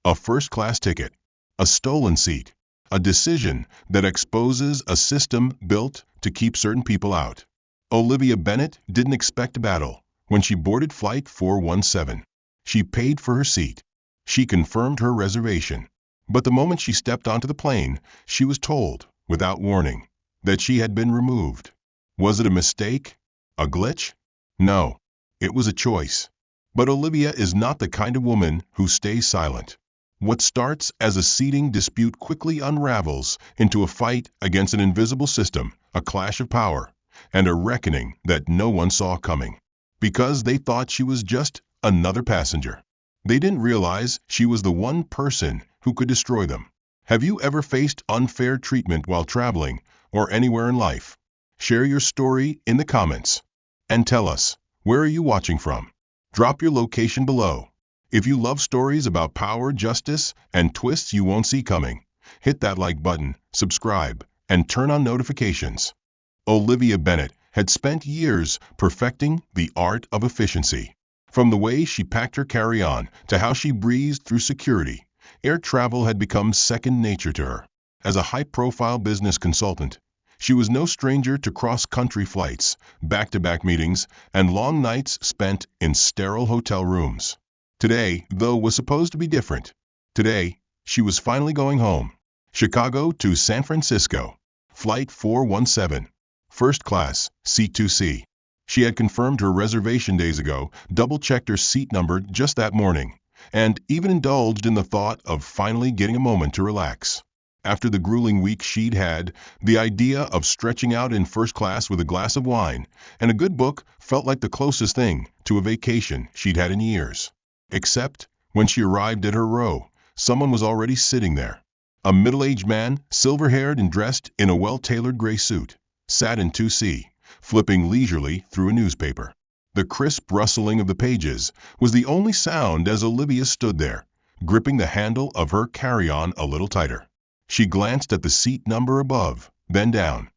A first-class ticket, a stolen seat, a decision that exposes a system built to keep certain people out. Olivia Bennet didn't expect a battle when she boarded Flight 417. She paid for her seat. She confirmed her reservation. But the moment she stepped onto the plane, she was told, without warning, that she had been removed. Was it a mistake? A glitch? No, it was a choice. But Olivia is not the kind of woman who stays silent. What starts as a seating dispute quickly unravels into a fight against an invisible system, a clash of power, and a reckoning that no one saw coming. Because they thought she was just another passenger. They didn't realize she was the one person who could destroy them. Have you ever faced unfair treatment while traveling or anywhere in life? Share your story in the comments. And tell us, where are you watching from? Drop your location below. If you love stories about power, justice, and twists you won't see coming, hit that like button, subscribe, and turn on notifications. Olivia Bennet had spent years perfecting the art of efficiency. From the way she packed her carry-on to how she breezed through security, air travel had become second nature to her. As a high-profile business consultant, she was no stranger to cross-country flights, back-to-back meetings, and long nights spent in sterile hotel rooms. Today, though, was supposed to be different. Today, she was finally going home. Chicago to San Francisco. Flight 417. First class, C2C. She had confirmed her reservation days ago, double-checked her seat number just that morning, and even indulged in the thought of finally getting a moment to relax. After the grueling week she'd had, the idea of stretching out in first class with a glass of wine and a good book felt like the closest thing to a vacation she'd had in years. Except, when she arrived at her row, someone was already sitting there. A middle-aged man, silver-haired and dressed in a well-tailored gray suit, sat in 2C, flipping leisurely through a newspaper. The crisp rustling of the pages was the only sound as Olivia stood there, gripping the handle of her carry-on a little tighter. She glanced at the seat number above, then down.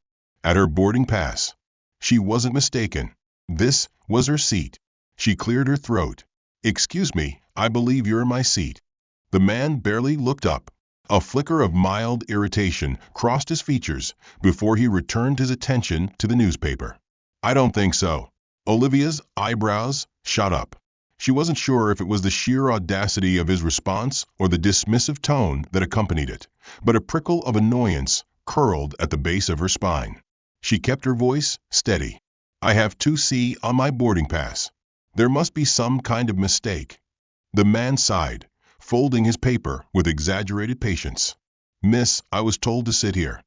At her boarding pass. She wasn't mistaken. This was her seat. She cleared her throat. "Excuse me, I believe you're in my seat." The man barely looked up. A flicker of mild irritation crossed his features before he returned his attention to the newspaper. "I don't think so." Olivia's eyebrows shot up. She wasn't sure if it was the sheer audacity of his response or the dismissive tone that accompanied it, but a prickle of annoyance curled at the base of her spine. She kept her voice steady. "I have 2C on my boarding pass. There must be some kind of mistake." The man sighed, folding his paper with exaggerated patience. "Miss, I was told to sit here."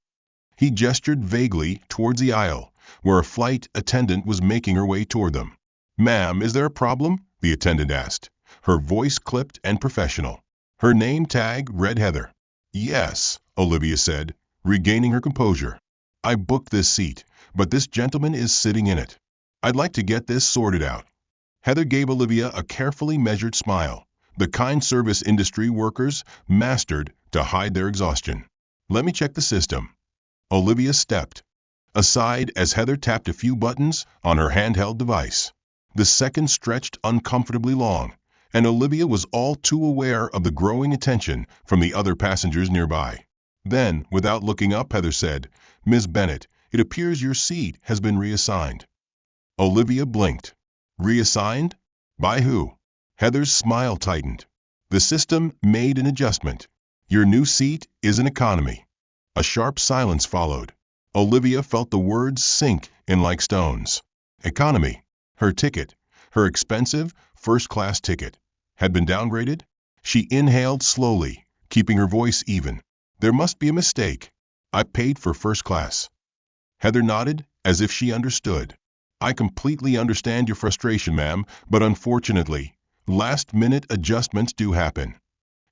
He gestured vaguely towards the aisle, where a flight attendant was making her way toward them. "Ma'am, is there a problem?" the attendant asked, her voice clipped and professional. Her name tag read Heather. "Yes," Olivia said, regaining her composure. "I booked this seat, but this gentleman is sitting in it. I'd like to get this sorted out." Heather gave Olivia a carefully measured smile, the kind service industry workers mastered to hide their exhaustion. "Let me check the system." Olivia stepped aside as Heather tapped a few buttons on her handheld device. The seconds stretched uncomfortably long, and Olivia was all too aware of the growing attention from the other passengers nearby. Then, without looking up, Heather said, "Ms. Bennet, it appears your seat has been reassigned." Olivia blinked. "Reassigned? By who?" Heather's smile tightened. "The system made an adjustment. Your new seat is an economy." A sharp silence followed. Olivia felt the words sink in like stones. Economy. Her ticket, her expensive first-class ticket, had been downgraded? She inhaled slowly, keeping her voice even. "There must be a mistake. I paid for first class." Heather nodded, as if she understood. "I completely understand your frustration, ma'am, but unfortunately, last-minute adjustments do happen."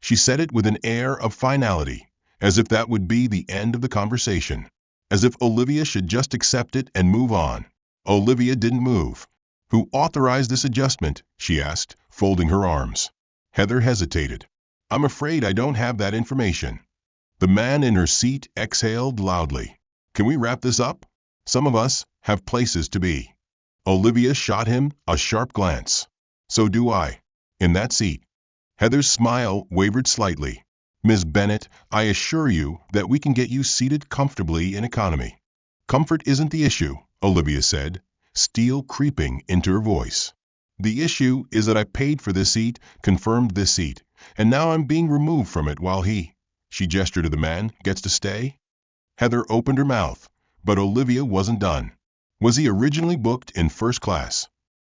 She said it with an air of finality, as if that would be the end of the conversation. As if Olivia should just accept it and move on. Olivia didn't move. "Who authorized this adjustment?" she asked, folding her arms. Heather hesitated. "I'm afraid I don't have that information." The man in her seat exhaled loudly. "Can we wrap this up? Some of us have places to be." Olivia shot him a sharp glance. "So do I. In that seat." Heather's smile wavered slightly. Miss Bennet, I assure you that we can get you seated comfortably in economy. Comfort isn't the issue, Olivia said, steel creeping into her voice. The issue is that I paid for this seat, confirmed this seat, and now I'm being removed from it while she gestured to the man, gets to stay. Heather opened her mouth, but Olivia wasn't done. Was he originally booked in first class?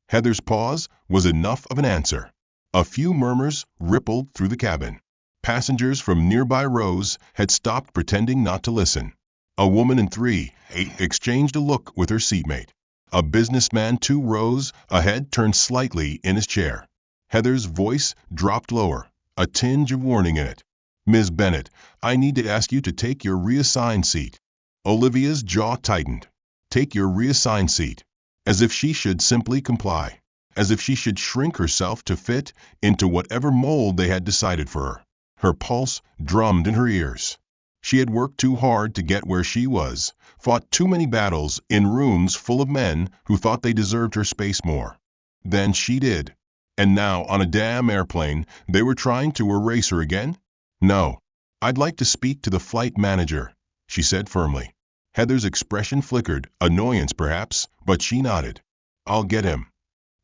Heather's pause was enough of an answer. A few murmurs rippled through the cabin. Passengers from nearby rows had stopped pretending not to listen. A woman in 3A exchanged a look with her seatmate. A businessman 2 rows ahead turned slightly in his chair. Heather's voice dropped lower, a tinge of warning in it. Ms. Bennet, I need to ask you to take your reassigned seat. Olivia's jaw tightened. Take your reassigned seat. As if she should simply comply. As if she should shrink herself to fit into whatever mold they had decided for her. Her pulse drummed in her ears. She had worked too hard to get where she was, fought too many battles in rooms full of men who thought they deserved her space more than she did. And now, on a damn airplane, they were trying to erase her again? No. I'd like to speak to the flight manager, she said firmly. Heather's expression flickered, annoyance perhaps, but she nodded. I'll get him.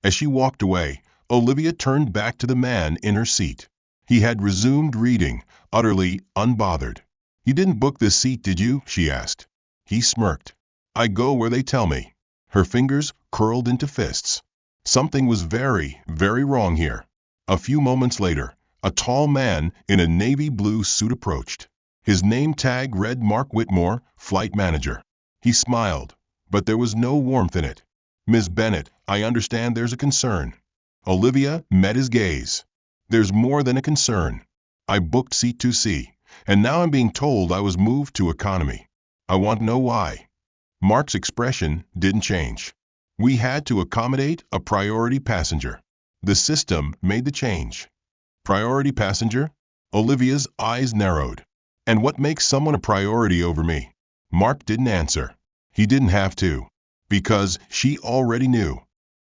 As she walked away, Olivia turned back to the man in her seat. He had resumed reading, utterly unbothered. You didn't book this seat, did you? She asked. He smirked. I go where they tell me. Her fingers curled into fists. Something was very, very wrong here. A few moments later, a tall man in a navy blue suit approached. His name tag read Mark Whitmore, flight manager. He smiled, but there was no warmth in it. Ms. Bennet, I understand there's a concern. Olivia met his gaze. There's more than a concern. I booked seat 2C. And now I'm being told I was moved to economy. I want to know why. Mark's expression didn't change. We had to accommodate a priority passenger. The system made the change. Priority passenger? Olivia's eyes narrowed. And what makes someone a priority over me? Mark didn't answer. He didn't have to. Because she already knew.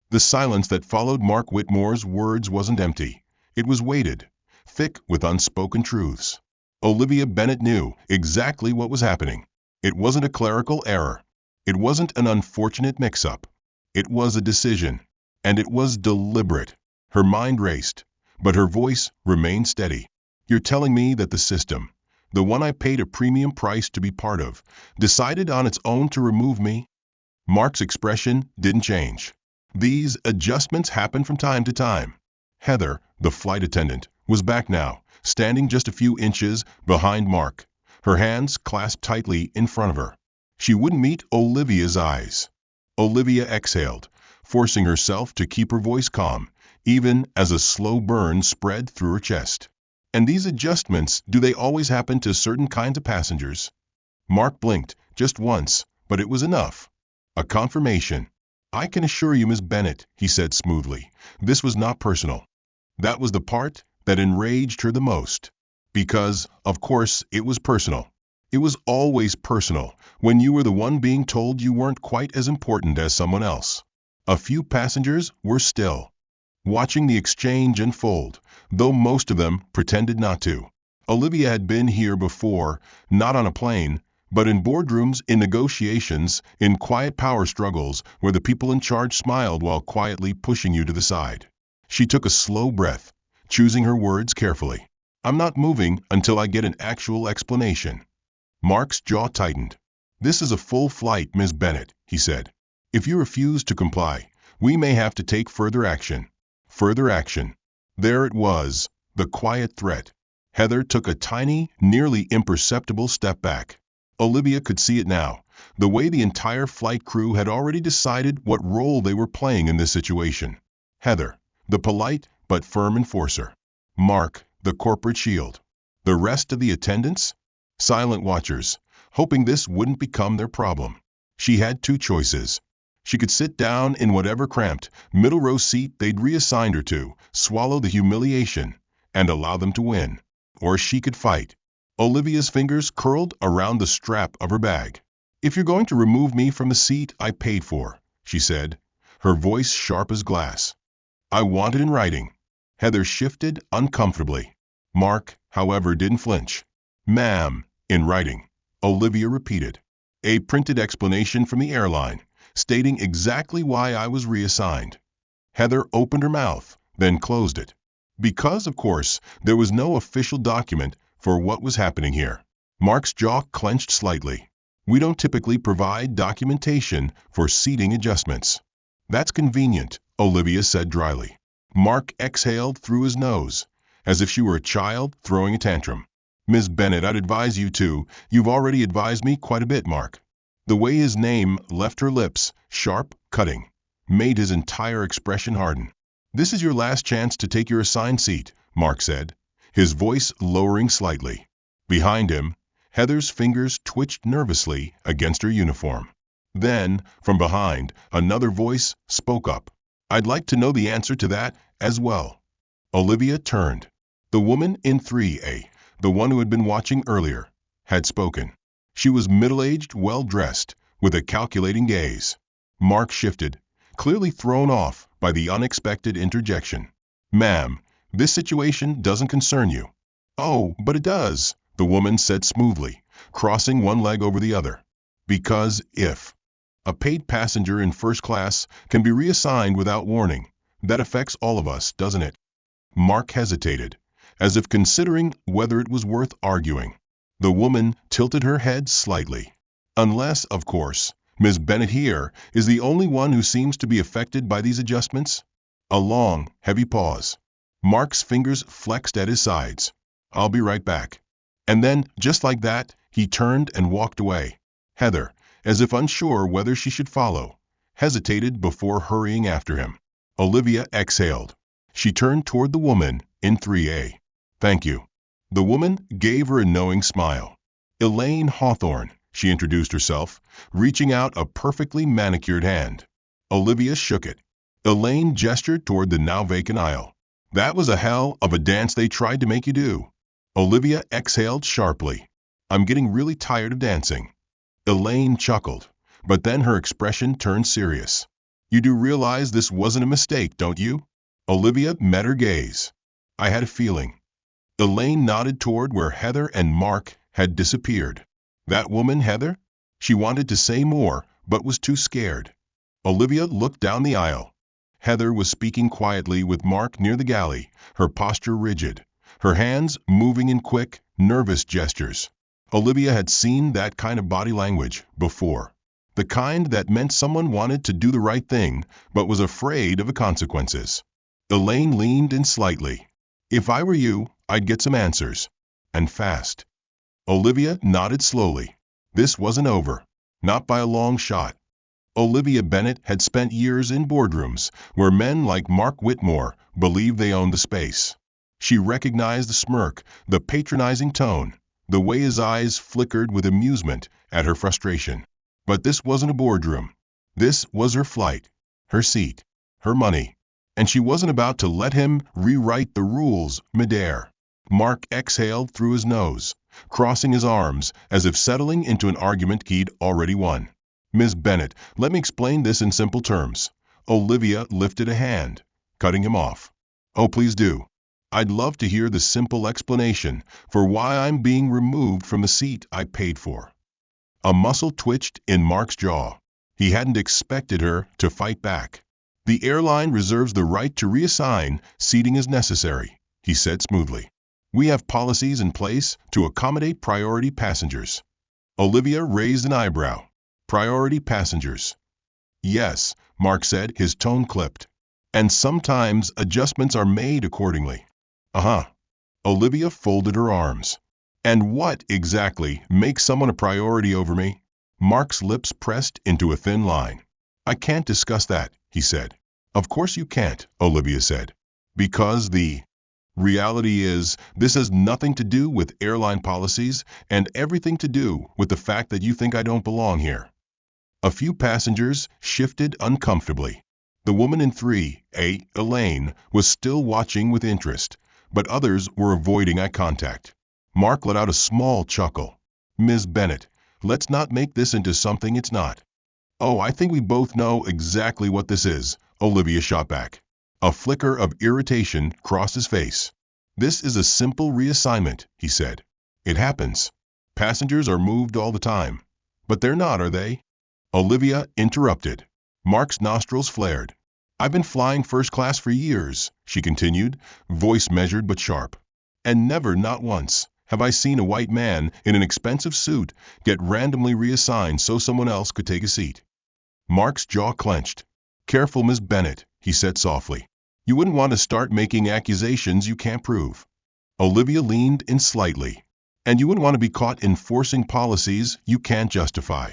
The silence that followed Mark Whitmore's words wasn't empty. It was weighted, thick with unspoken truths. Olivia Bennet knew exactly what was happening. It wasn't a clerical error. It wasn't an unfortunate mix-up. It was a decision. And it was deliberate. Her mind raced, but her voice remained steady. You're telling me that the system, the one I paid a premium price to be part of, decided on its own to remove me? Mark's expression didn't change. These adjustments happen from time to time. Heather, the flight attendant, was back now, standing just a few inches behind Mark, her hands clasped tightly in front of her. She wouldn't meet Olivia's eyes. Olivia exhaled, forcing herself to keep her voice calm, even as a slow burn spread through her chest. And these adjustments, do they always happen to certain kinds of passengers? Mark blinked, just once, but it was enough. A confirmation. I can assure you, Miss Bennet, he said smoothly, this was not personal. That was the part that enraged her the most. Because, of course, it was personal. It was always personal when you were the one being told you weren't quite as important as someone else. A few passengers were still, watching the exchange unfold, though most of them pretended not to. Olivia had been here before, not on a plane, but in boardrooms, in negotiations, in quiet power struggles where the people in charge smiled while quietly pushing you to the side. She took a slow breath, choosing her words carefully. I'm not moving until I get an actual explanation. Mark's jaw tightened. This is a full flight, Miss Bennet, he said. If you refuse to comply, we may have to take further action. Further action. There it was, the quiet threat. Heather took a tiny, nearly imperceptible step back. Olivia could see it now, the way the entire flight crew had already decided what role they were playing in this situation. Heather, the polite but firm enforcer. Mark, the corporate shield. The rest of the attendants? Silent watchers, hoping this wouldn't become their problem. She had two choices. She could sit down in whatever cramped, middle-row seat they'd reassigned her to, swallow the humiliation, and allow them to win. Or she could fight. Olivia's fingers curled around the strap of her bag. If you're going to remove me from the seat I paid for, she said, her voice sharp as glass. I want it in writing. Heather shifted uncomfortably. Mark, however, didn't flinch. "Ma'am," in writing, Olivia repeated. "A printed explanation from the airline, stating exactly why I was reassigned." Heather opened her mouth, then closed it. Because, of course, there was no official document for what was happening here. Mark's jaw clenched slightly. "We don't typically provide documentation for seating adjustments." "That's convenient," Olivia said dryly. Mark exhaled through his nose, as if she were a child throwing a tantrum. "Miss Bennet, I'd advise you to. You've already advised me quite a bit, Mark." The way his name left her lips, sharp, cutting, made his entire expression harden. "This is your last chance to take your assigned seat," Mark said, his voice lowering slightly. Behind him, Heather's fingers twitched nervously against her uniform. Then, from behind, another voice spoke up. "I'd like to know the answer to that as well." Olivia turned. The woman in 3A, the one who had been watching earlier, had spoken. She was middle-aged, well-dressed, with a calculating gaze. Mark shifted, clearly thrown off by the unexpected interjection. "Ma'am, this situation doesn't concern you." "Oh, but it does," the woman said smoothly, crossing one leg over the other. "Because if a paid passenger in first class can be reassigned without warning, that affects all of us, doesn't it?" Mark hesitated, as if considering whether it was worth arguing. The woman tilted her head slightly. "Unless, of course, Miss Bennet here is the only one who seems to be affected by these adjustments." A long, heavy pause. Mark's fingers flexed at his sides. "I'll be right back." And then, just like that, he turned and walked away. Heather, as if unsure whether she should follow, hesitated before hurrying after him. Olivia exhaled. She turned toward the woman in 3A. "Thank you." The woman gave her a knowing smile. "Elaine Hawthorne," she introduced herself, reaching out a perfectly manicured hand. Olivia shook it. Elaine gestured toward the now vacant aisle. "That was a hell of a dance they tried to make you do." Olivia exhaled sharply. "I'm getting really tired of dancing." Elaine chuckled, but then her expression turned serious. "You do realize this wasn't a mistake, don't you?" Olivia met her gaze. "I had a feeling." Elaine nodded toward where Heather and Mark had disappeared. "That woman, Heather?" She wanted to say more, but was too scared. Olivia looked down the aisle. Heather was speaking quietly with Mark near the galley, her posture rigid, her hands moving in quick, nervous gestures. Olivia had seen that kind of body language before. The kind that meant someone wanted to do the right thing, but was afraid of the consequences. Elaine leaned in slightly. "If I were you, I'd get some answers. And fast." Olivia nodded slowly. This wasn't over. Not by a long shot. Olivia Bennet had spent years in boardrooms where men like Mark Whitmore believed they owned the space. She recognized the smirk, the patronizing tone, the way his eyes flickered with amusement at her frustration. But this wasn't a boardroom. This was her flight, her seat, her money. And she wasn't about to let him rewrite the rules midair. Mark exhaled through his nose, crossing his arms as if settling into an argument he'd already won. "Miss Bennet, let me explain this in simple terms." Olivia lifted a hand, cutting him off. "Oh, please do. I'd love to hear the simple explanation for why I'm being removed from the seat I paid for." A muscle twitched in Mark's jaw. He hadn't expected her to fight back. "The airline reserves the right to reassign seating as necessary," he said smoothly. "We have policies in place to accommodate priority passengers." Olivia raised an eyebrow. "Priority passengers." "Yes," Mark said, his tone clipped. "And sometimes adjustments are made accordingly." "Uh-huh." Olivia folded her arms. "And what, exactly, makes someone a priority over me?" Mark's lips pressed into a thin line. "I can't discuss that," he said. "Of course you can't," Olivia said. "Because the reality is, this has nothing to do with airline policies and everything to do with the fact that you think I don't belong here." A few passengers shifted uncomfortably. The woman in 3A, Elaine, was still watching with interest, but others were avoiding eye contact. Mark let out a small chuckle. "Ms. Bennet, let's not make this into something it's not." "Oh, I think we both know exactly what this is," Olivia shot back. A flicker of irritation crossed his face. "This is a simple reassignment," he said. "It happens. Passengers are moved all the time. But they're not, are they?" Olivia interrupted. Mark's nostrils flared. "I've been flying first class for years," she continued, voice measured but sharp. "And never, not once, have I seen a white man in an expensive suit get randomly reassigned so someone else could take a seat." Mark's jaw clenched. "Careful, Miss Bennet," he said softly. "You wouldn't want to start making accusations you can't prove." Olivia leaned in slightly. "And you wouldn't want to be caught enforcing policies you can't justify."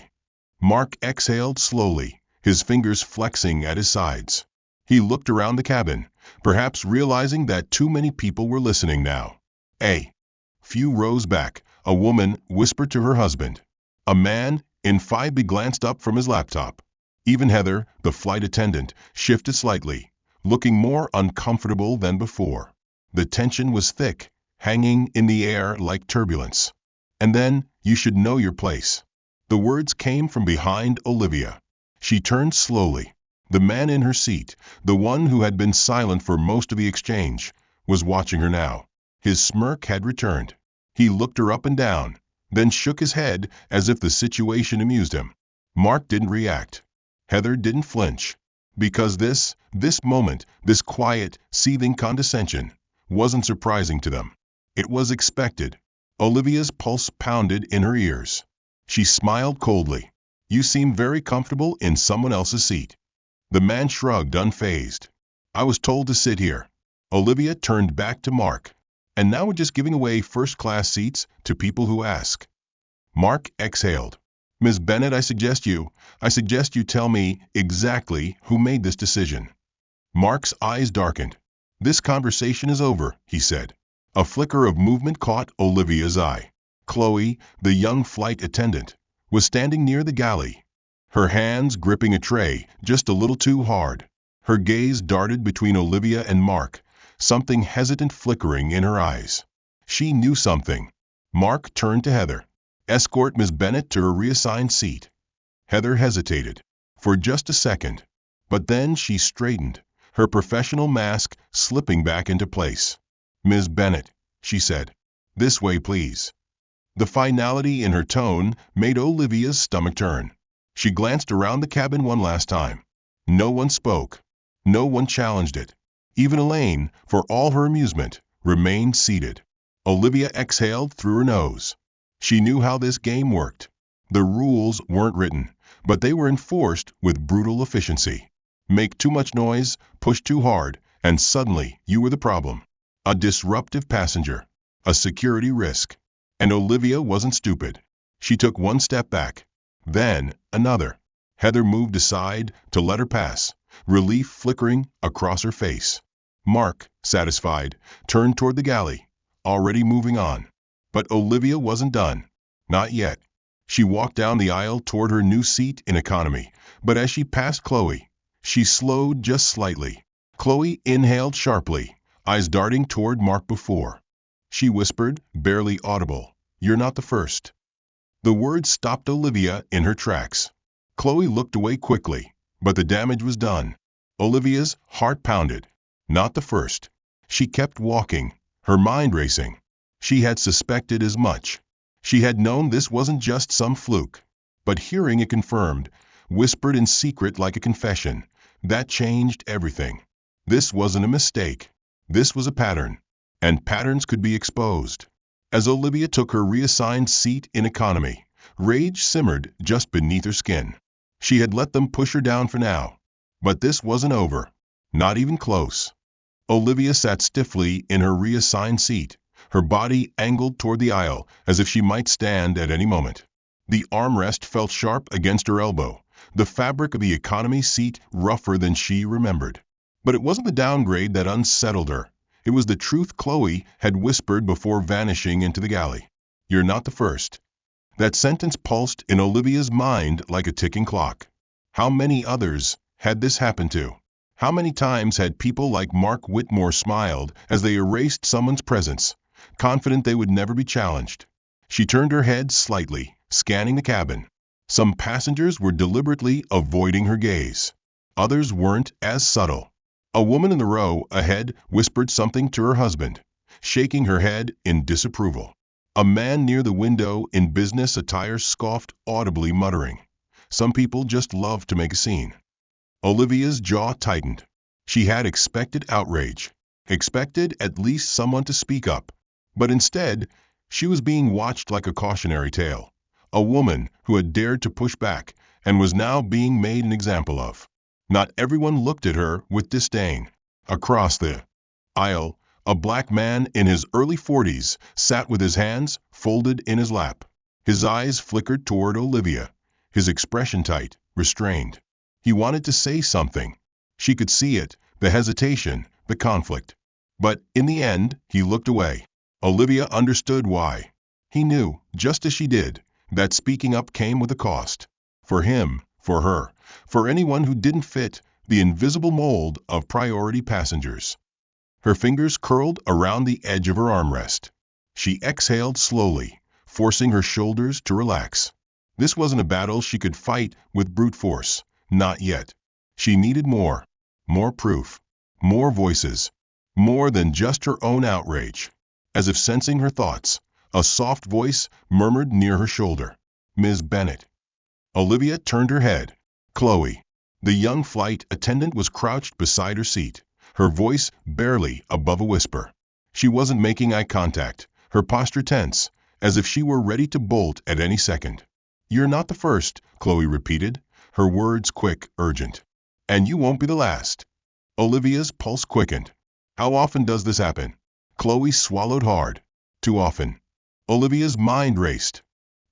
Mark exhaled slowly, his fingers flexing at his sides. He looked around the cabin, perhaps realizing that too many people were listening now. A few rows back, a woman whispered to her husband. A man in 5B glanced up from his laptop. Even Heather, the flight attendant, shifted slightly, looking more uncomfortable than before. The tension was thick, hanging in the air like turbulence. And then, "You should know your place." The words came from behind Olivia. She turned slowly. The man in her seat, the one who had been silent for most of the exchange, was watching her now. His smirk had returned. He looked her up and down, then shook his head as if the situation amused him. Mark didn't react. Heather didn't flinch. Because this moment, this quiet, seething condescension, wasn't surprising to them. It was expected. Olivia's pulse pounded in her ears. She smiled coldly. "You seem very comfortable in someone else's seat." The man shrugged, unfazed. "I was told to sit here." Olivia turned back to Mark. "And now we're just giving away first-class seats to people who ask." Mark exhaled. "Miss Bennet, I suggest you tell me exactly who made this decision." Mark's eyes darkened. "This conversation is over," he said. A flicker of movement caught Olivia's eye. Chloe, the young flight attendant, was standing near the galley, her hands gripping a tray just a little too hard. Her gaze darted between Olivia and Mark, something hesitant flickering in her eyes. She knew something. Mark turned to Heather. "Escort Miss Bennet to her reassigned seat." Heather hesitated for just a second, but then she straightened, her professional mask slipping back into place. "Miss Bennet," she said, "this way, please." The finality in her tone made Olivia's stomach turn. She glanced around the cabin one last time. No one spoke. No one challenged it. Even Elaine, for all her amusement, remained seated. Olivia exhaled through her nose. She knew how this game worked. The rules weren't written, but they were enforced with brutal efficiency. Make too much noise, push too hard, and suddenly you were the problem. A disruptive passenger. A security risk. And Olivia wasn't stupid. She took one step back. Then another. Heather moved aside to let her pass, relief flickering across her face. Mark, satisfied, turned toward the galley, already moving on. But Olivia wasn't done. Not yet. She walked down the aisle toward her new seat in economy, but as she passed Chloe, she slowed just slightly. Chloe inhaled sharply, eyes darting toward Mark before. She whispered, barely audible, "You're not the first." The words stopped Olivia in her tracks. Chloe looked away quickly, but the damage was done. Olivia's heart pounded. Not the first. She kept walking, her mind racing. She had suspected as much. She had known this wasn't just some fluke. But hearing it confirmed, whispered in secret like a confession, that changed everything. This wasn't a mistake. This was a pattern. And patterns could be exposed. As Olivia took her reassigned seat in economy, rage simmered just beneath her skin. She had let them push her down for now. But this wasn't over. Not even close. Olivia sat stiffly in her reassigned seat, her body angled toward the aisle as if she might stand at any moment. The armrest felt sharp against her elbow, the fabric of the economy seat rougher than she remembered. But it wasn't the downgrade that unsettled her. It was the truth Chloe had whispered before vanishing into the galley. "You're not the first." That sentence pulsed in Olivia's mind like a ticking clock. How many others had this happened to? How many times had people like Mark Whitmore smiled as they erased someone's presence, confident they would never be challenged? She turned her head slightly, scanning the cabin. Some passengers were deliberately avoiding her gaze. Others weren't as subtle. A woman in the row ahead whispered something to her husband, shaking her head in disapproval. A man near the window in business attire scoffed audibly, muttering, "Some people just love to make a scene." Olivia's jaw tightened. She had expected outrage, expected at least someone to speak up. But instead, she was being watched like a cautionary tale. A woman who had dared to push back and was now being made an example of. Not everyone looked at her with disdain. Across the aisle, a black man in his early 40s sat with his hands folded in his lap. His eyes flickered toward Olivia, his expression tight, restrained. He wanted to say something. She could see it, the hesitation, the conflict. But in the end, he looked away. Olivia understood why. He knew, just as she did, that speaking up came with a cost. For him, for her, for anyone who didn't fit the invisible mold of priority passengers. Her fingers curled around the edge of her armrest. She exhaled slowly, forcing her shoulders to relax. This wasn't a battle she could fight with brute force. Not yet. She needed more. More proof. More voices. More than just her own outrage. As if sensing her thoughts, a soft voice murmured near her shoulder. "Ms. Bennett." Olivia turned her head. Chloe. The young flight attendant was crouched beside her seat, her voice barely above a whisper. She wasn't making eye contact, her posture tense, as if she were ready to bolt at any second. "You're not the first," Chloe repeated, her words quick, urgent. "And you won't be the last." Olivia's pulse quickened. "How often does this happen?" Chloe swallowed hard. "Too often." Olivia's mind raced.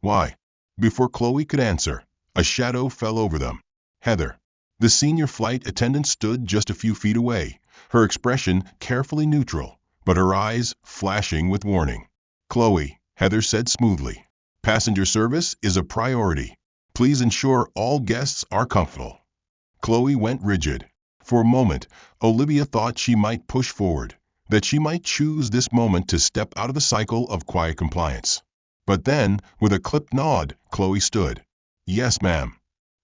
"Why?" Before Chloe could answer, a shadow fell over them. Heather. The senior flight attendant stood just a few feet away, her expression carefully neutral, but her eyes flashing with warning. "Chloe," Heather said smoothly, "passenger service is a priority. Please ensure all guests are comfortable." Chloe went rigid. For a moment, Olivia thought she might push forward, that she might choose this moment to step out of the cycle of quiet compliance. But then, with a clipped nod, Chloe stood. "Yes, ma'am."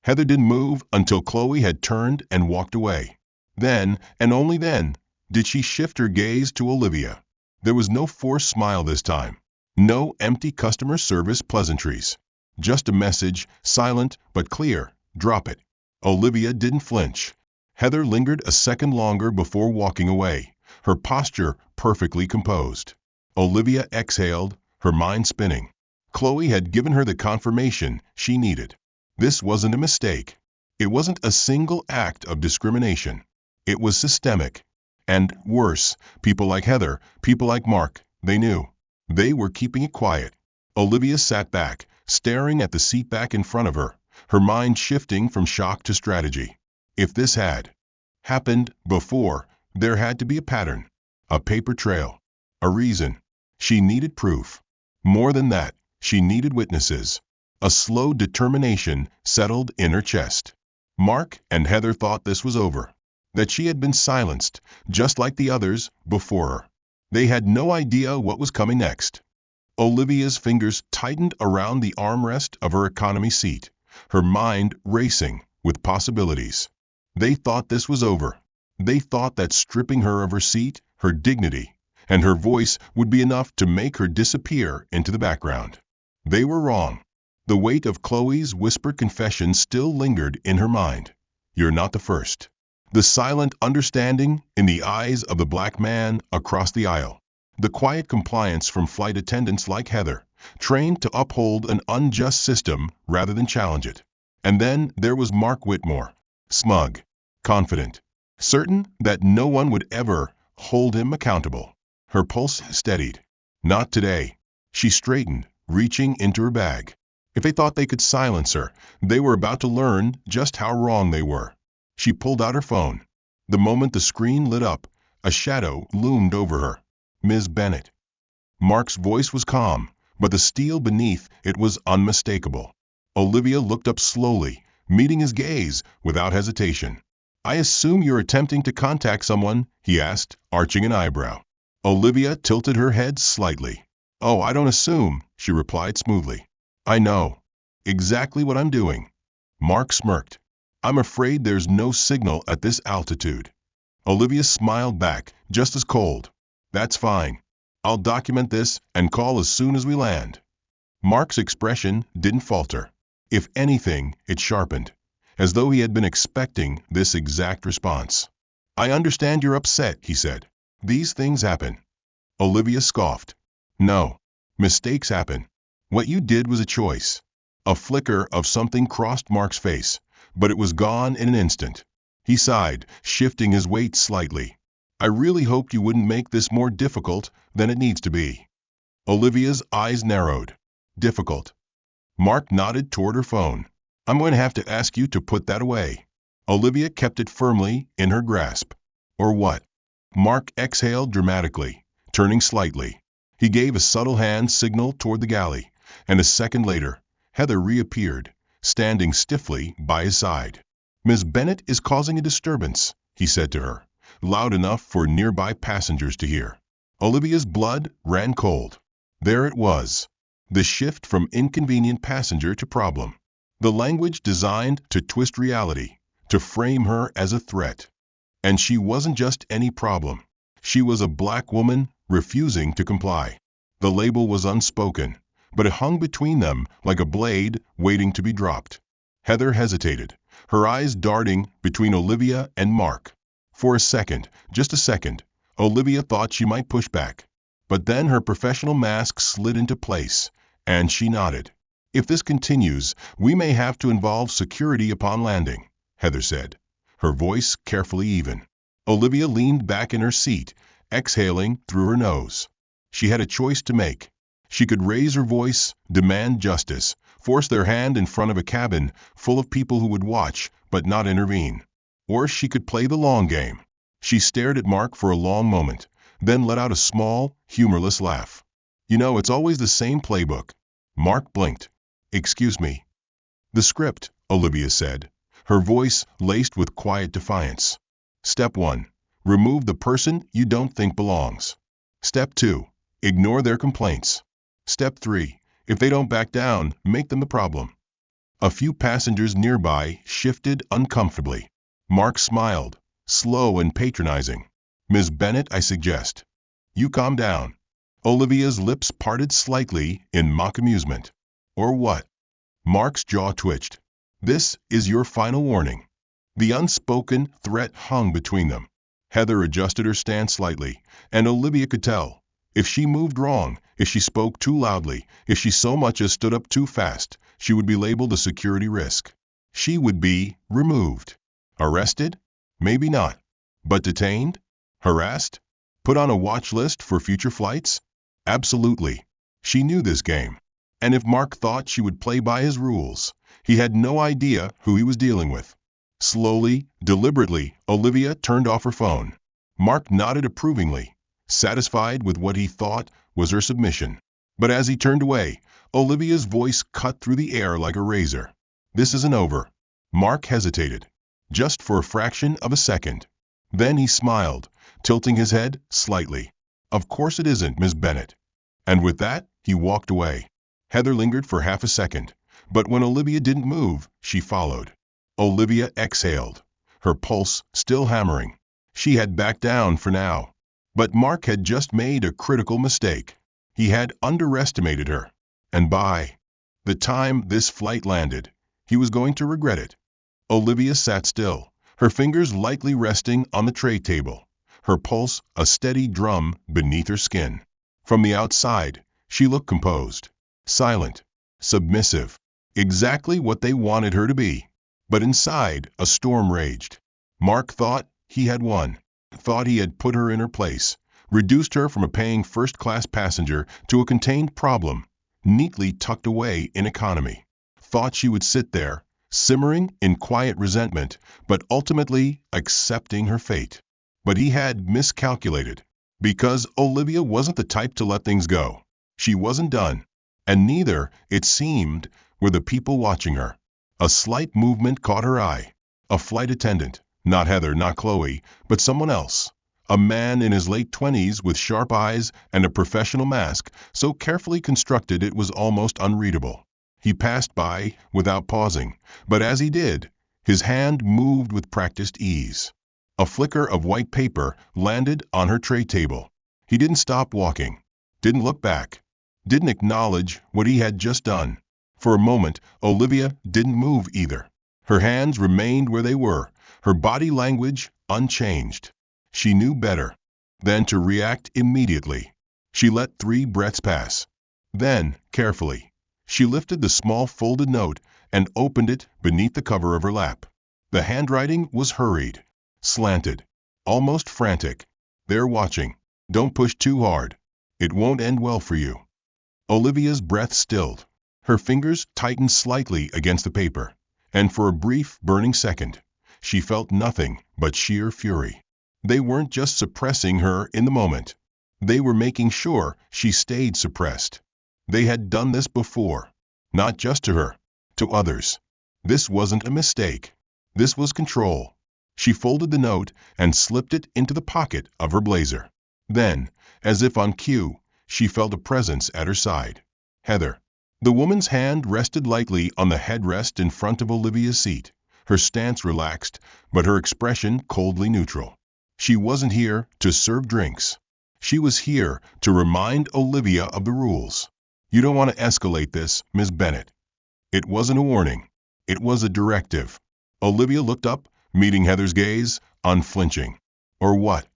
Heather didn't move until Chloe had turned and walked away. Then, and only then, did she shift her gaze to Olivia. There was no forced smile this time. No empty customer service pleasantries. Just a message, silent but clear: drop it. Olivia didn't flinch. Heather lingered a second longer before walking away, her posture perfectly composed. Olivia exhaled, her mind spinning. Chloe had given her the confirmation she needed. This wasn't a mistake. It wasn't a single act of discrimination. It was systemic. And worse, people like Heather, people like Mark, they knew. They were keeping it quiet. Olivia sat back, staring at the seat back in front of her, her mind shifting from shock to strategy. If this had happened before, there had to be a pattern, a paper trail, a reason. She needed proof. More than that, she needed witnesses. A slow determination settled in her chest. Mark and Heather thought this was over, that she had been silenced, just like the others before her. They had no idea what was coming next. Olivia's fingers tightened around the armrest of her economy seat, her mind racing with possibilities. They thought this was over. They thought that stripping her of her seat, her dignity, and her voice would be enough to make her disappear into the background. They were wrong. The weight of Chloe's whispered confession still lingered in her mind. "You're not the first." The silent understanding in the eyes of the black man across the aisle. The quiet compliance from flight attendants like Heather, trained to uphold an unjust system rather than challenge it. And then there was Mark Whitmore, smug, confident, certain that no one would ever hold him accountable. Her pulse steadied. Not today. She straightened, reaching into her bag. If they thought they could silence her, they were about to learn just how wrong they were. She pulled out her phone. The moment the screen lit up, a shadow loomed over her. "Ms. Bennett." Mark's voice was calm, but the steel beneath it was unmistakable. Olivia looked up slowly, meeting his gaze without hesitation. "I assume you're attempting to contact someone?" he asked, arching an eyebrow. Olivia tilted her head slightly. "Oh, I don't assume," she replied smoothly. "I know exactly what I'm doing." Mark smirked. "I'm afraid there's no signal at this altitude." Olivia smiled back, just as cold. That's fine. I'll document this and call as soon as we land. Mark's expression didn't falter. If anything, it sharpened, as though he had been expecting this exact response. I understand you're upset, he said. These things happen. Olivia scoffed. No. Mistakes happen. What you did was a choice. A flicker of something crossed Mark's face, but it was gone in an instant. He sighed, shifting his weight slightly. I really hoped you wouldn't make this more difficult than it needs to be. Olivia's eyes narrowed. Difficult. Mark nodded toward her phone. I'm going to have to ask you to put that away. Olivia kept it firmly in her grasp. Or what? Mark exhaled dramatically, turning slightly. He gave a subtle hand signal toward the galley, and a second later, Heather reappeared, standing stiffly by his side. Miss Bennet is causing a disturbance, he said to her, loud enough for nearby passengers to hear. Olivia's blood ran cold. There it was. The shift from inconvenient passenger to problem. The language designed to twist reality, to frame her as a threat. And she wasn't just any problem. She was a black woman refusing to comply. The label was unspoken, but it hung between them like a blade waiting to be dropped. Heather hesitated, her eyes darting between Olivia and Mark. For a second, just a second, Olivia thought she might push back. But then her professional mask slid into place, and she nodded. If this continues, we may have to involve security upon landing, Heather said, her voice carefully even. Olivia leaned back in her seat, exhaling through her nose. She had a choice to make. She could raise her voice, demand justice, force their hand in front of a cabin full of people who would watch but not intervene. Or she could play the long game. She stared at Mark for a long moment, then let out a small, humorless laugh. You know, it's always the same playbook. Mark blinked. Excuse me. The script, Olivia said, her voice laced with quiet defiance. Step 1. Remove the person you don't think belongs. Step 2. Ignore their complaints. Step 3. If they don't back down, make them the problem. A few passengers nearby shifted uncomfortably. Mark smiled, slow and patronizing. Miss Bennet, I suggest. You calm down. Olivia's lips parted slightly in mock amusement. Or what? Mark's jaw twitched. This is your final warning. The unspoken threat hung between them. Heather adjusted her stance slightly, and Olivia could tell. If she moved wrong, if she spoke too loudly, if she so much as stood up too fast, she would be labeled a security risk. She would be removed. Arrested? Maybe not. But detained? Harassed? Put on a watch list for future flights? Absolutely. She knew this game. And if Mark thought she would play by his rules, he had no idea who he was dealing with. Slowly, deliberately, Olivia turned off her phone. Mark nodded approvingly, satisfied with what he thought was her submission. But as he turned away, Olivia's voice cut through the air like a razor. This isn't over. Mark hesitated, just for a fraction of a second. Then he smiled, tilting his head slightly. Of course it isn't, Miss Bennet. And with that, he walked away. Heather lingered for half a second, but when Olivia didn't move, she followed. Olivia exhaled, her pulse still hammering. She had backed down for now. But Mark had just made a critical mistake. He had underestimated her. And by the time this flight landed, he was going to regret it. Olivia sat still, her fingers lightly resting on the tray table, her pulse a steady drum beneath her skin. From the outside, she looked composed, silent, submissive, exactly what they wanted her to be. But inside, a storm raged. Mark thought he had won, thought he had put her in her place, reduced her from a paying first-class passenger to a contained problem, neatly tucked away in economy. Thought she would sit there, simmering in quiet resentment, but ultimately accepting her fate. But he had miscalculated, because Olivia wasn't the type to let things go. She wasn't done, and neither, it seemed, were the people watching her. A slight movement caught her eye. A flight attendant, not Heather, not Chloe, but someone else. A man in his late 20s with sharp eyes and a professional mask so carefully constructed it was almost unreadable. He passed by without pausing, but as he did, his hand moved with practiced ease. A flicker of white paper landed on her tray table. He didn't stop walking, didn't look back, didn't acknowledge what he had just done. For a moment, Olivia didn't move either. Her hands remained where they were, her body language unchanged. She knew better than to react immediately. She let 3 breaths pass. Then, carefully, she lifted the small folded note and opened it beneath the cover of her lap. The handwriting was hurried, slanted, almost frantic. "They're watching. Don't push too hard. It won't end well for you." Olivia's breath stilled. Her fingers tightened slightly against the paper, and for a brief, burning second, she felt nothing but sheer fury. They weren't just suppressing her in the moment. They were making sure she stayed suppressed. They had done this before, not just to her, to others. This wasn't a mistake. This was control. She folded the note and slipped it into the pocket of her blazer. Then, as if on cue, she felt a presence at her side. Heather. The woman's hand rested lightly on the headrest in front of Olivia's seat, her stance relaxed, but her expression coldly neutral. She wasn't here to serve drinks. She was here to remind Olivia of the rules. "You don't want to escalate this, Miss Bennet." It wasn't a warning. It was a directive. Olivia looked up, meeting Heather's gaze, unflinching. "Or what?"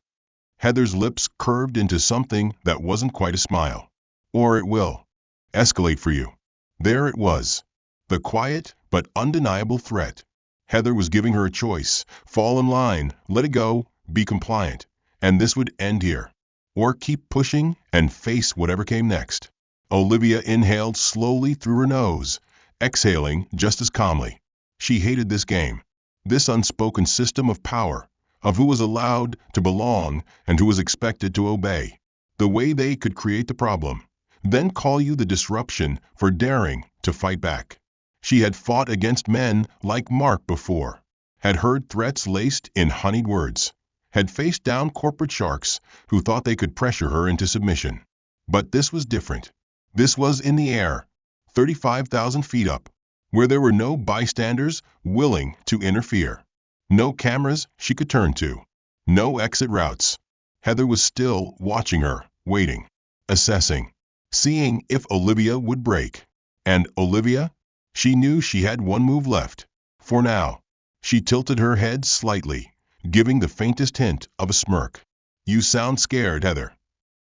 Heather's lips curved into something that wasn't quite a smile. "Or it will escalate for you." There it was. The quiet but undeniable threat. Heather was giving her a choice. Fall in line, let it go, be compliant. And this would end here. Or keep pushing and face whatever came next. Olivia inhaled slowly through her nose, exhaling just as calmly. She hated this game. This unspoken system of power, of who was allowed to belong and who was expected to obey. The way they could create the problem, then call you the disruption for daring to fight back. She had fought against men like Mark before, had heard threats laced in honeyed words, had faced down corporate sharks who thought they could pressure her into submission. But this was different. This was in the air, 35,000 feet up, where there were no bystanders willing to interfere. No cameras she could turn to. No exit routes. Heather was still watching her, waiting, assessing, seeing if Olivia would break. And Olivia? She knew she had one move left. For now. She tilted her head slightly, giving the faintest hint of a smirk. "You sound scared, Heather."